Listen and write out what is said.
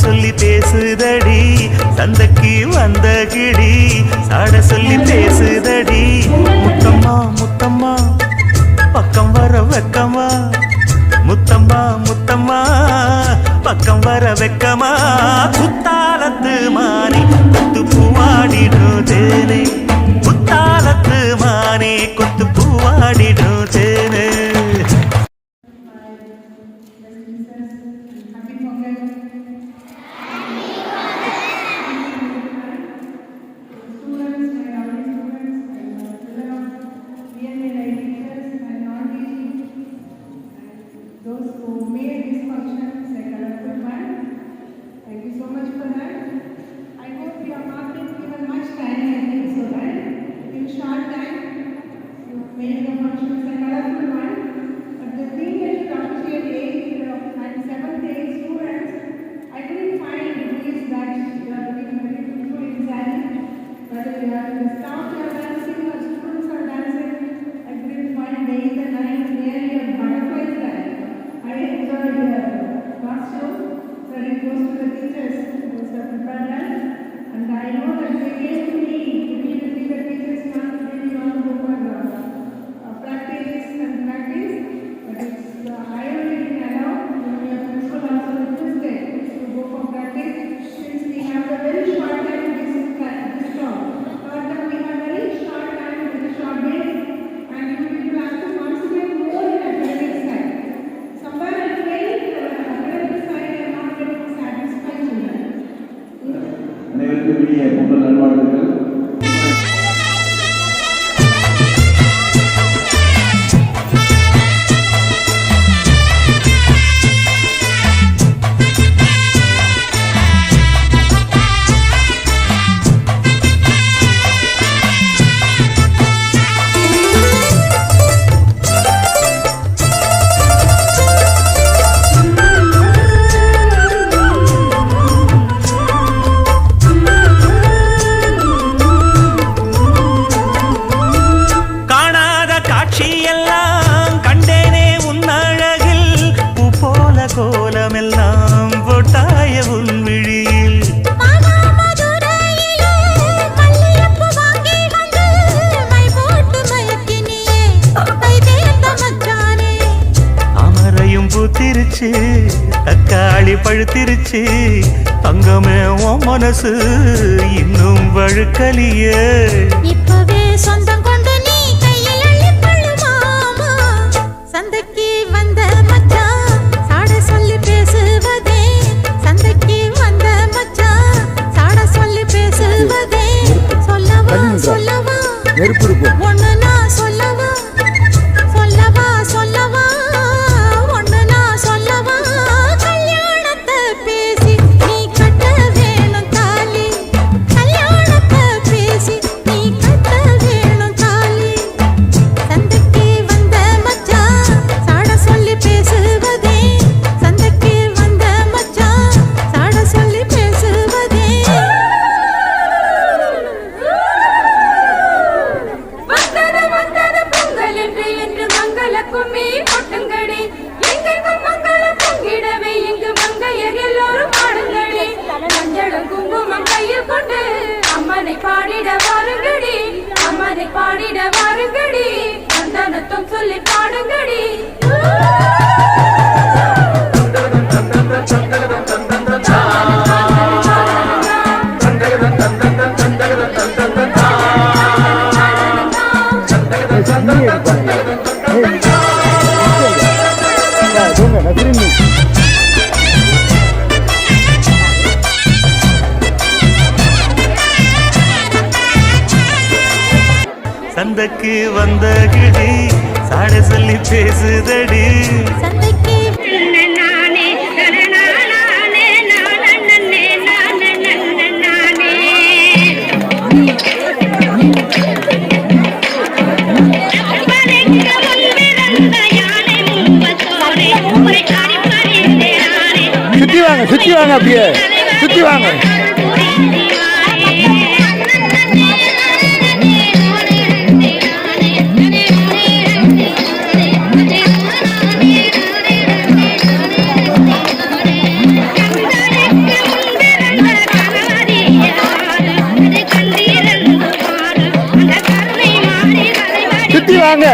சொல்லி பேசுதடி சந்தைக்கு வந்த கிடி சாட சொல்லி பேசுதடி முத்தம்மா முத்தம்மா பக்கம் வர வெக்கமா முத்தம்மா முத்தம்மா பக்கம் வர வெக்கமா குத்தாலத்து மானே கொத்து பூவாடிடும் தேனே குத்தாலத்து மானே கொத்து பூவாடிடும் தேனே. Those who made this function a colorful one. Thank you so much for that. I hope you have not been given much time, I think so, right? In short time, you made the function a colorful one. But the thing that you appreciate and 7th grade students, I couldn't find ways that you are doing very beautiful design. Whether you are the staff you are dancing or students are dancing, I couldn't find days and nights really a butterfly style. I enjoyed your costume, but it goes to the teachers who have prepared us. And I know that they came to me immediately the teachers want to really want to go for practice and practice. But it's I only didn't allow your principal also requested to go for practice since we have a very short time this talk. But we have very short time with a short day, and you will have to concentrate more in academic side. Somewhere I felt academic side I am not getting satisfied children. அனைவருக்கும் இனிய பொங்கல் நல்வாழ்த்துக்கள். கோலமெல்லாம் போட்டாய உன் விழியில் அமரையும் பூத்திருச்சு தக்காளி பழுத்திருச்சு தங்கமே உன் மனசு இன்னும் வழுக்கலியே இப்பவே சொந்தம் கொண்டு நீ கையில் அள்ளிக்கொள்ளு மாமா சந்தைக்கு வந்த மச்சான் சாட சொல்லி பேசுவதே சந்தைக்கு வந்த மச்சான் சாட சொல்லி பேசுவதே சொல்லவா சொல்லவா ஒண்ணு நான் சொல்லவா சொல்லவா சொல்லவா ஒண்ணு நான் சொல்லவா கல்யாணத்தை பேசி நீ கட்ட வேணும் தாலி கல்யாணத்தை பேசி நீ கட்ட வேணும் தாலி சந்தைக்கு வந்த மச்சான் சாட சொல்லி பேசுவதே சந்தைக்கு வந்த மச்சான் சாட சொல்லி பேசுவதே வந்தது பொங்கல் என்று மங்கள கும்மி கொட்டுங்கடி எங்கெங்கும் மங்களம் பொங்கிடவே இங்கு மங்கையர் எல்லோரும் பாடுங்கடி மஞ்சளும் குங்குமம் கையில் கொண்டு அம்மனை பாடிட வாருங்கடி அம்மனை பாடிட வாருங்கடி சந்தனத்தும் சொல்லி பாடுங்கடி சந்தைக்கு வந்த கிடி சாட சொல்லி பேசுதடி சந்தைக்கு சுத்தி வாங்க அப்படியே சுத்தி வாங்க சுத்தி வாங்க